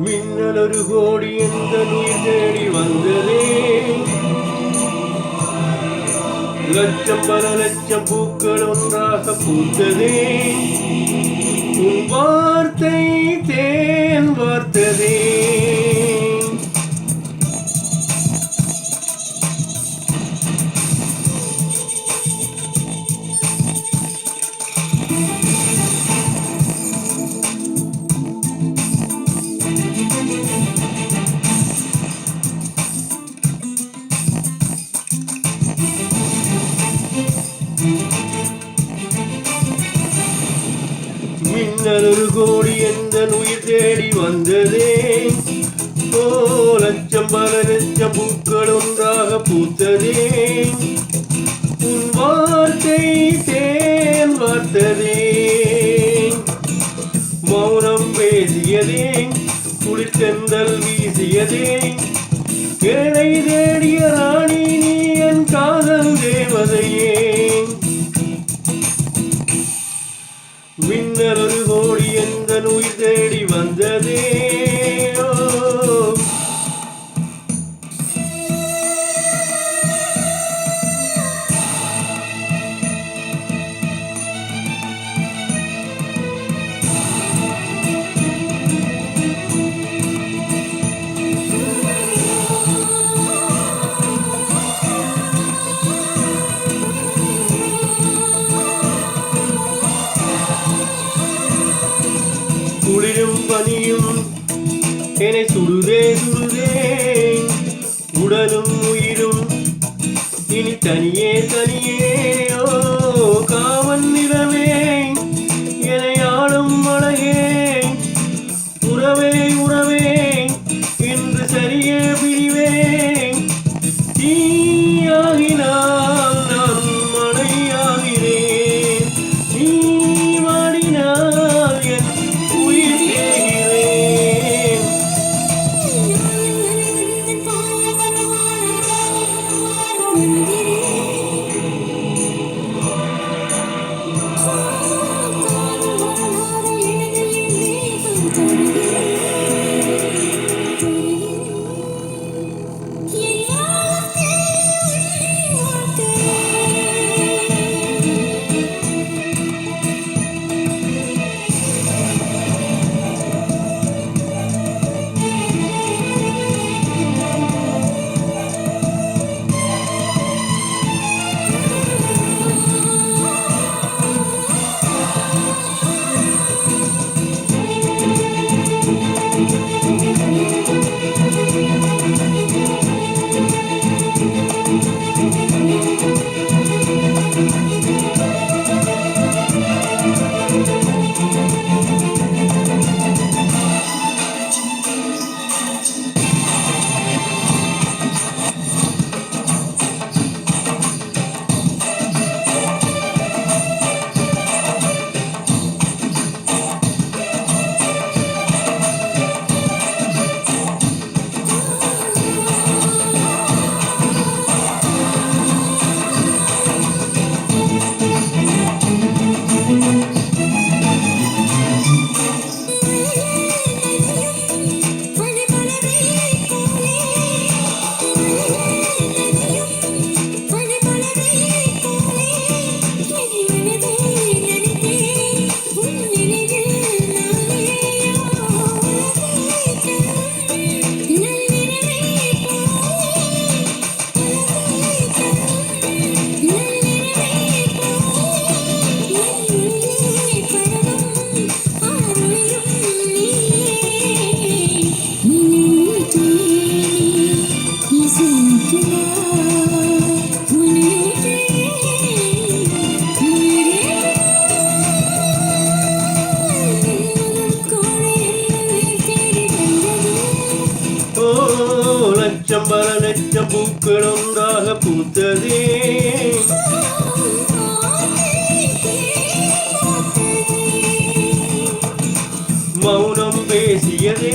மின்னல் ஒரு கோடி எந்த உயிர் தேடி வந்ததே, லட்சம் பல லட்சம் பூக்கள் ஒன்றாக பூத்ததே, உன் வார்த்தை தேன் வார்த்ததே. மின்னல் ஒரு கோடி எந்த உயிர் தேடி வந்ததே, ஓ லட்சம் பல லட்சம் பூக்கள் ஒன்றாக பூத்ததே, உன் வார்த்தை தேன் வார்த்ததே. மௌனம் பேசியதே, குளிர்தென்றல் வீசியதே, என்னை தேடிய ராணி நீ என் காதல் தேவதையே. மின்னல் ஒரு கோடி எந்த உயிர் தேடி வந்ததே, குளிரும் பனியும் என்னை சுடுதே சுடுதே, உடலும் உயிரும் இனி தனியே தனியே. ஓ காவல் நிலவே என்னை ஆளும் அழகே, உறவே உறவே இன்று சரியே பிரிவே, தீயாகினால் நான் மழையாகிறேன், நீ வாடினால் என் உயிர் தேகிறேன். லட்சம் பல லட்சம் பூக்கள் ஒன்றாக பூத்ததே, மௌனம் பேசியதே,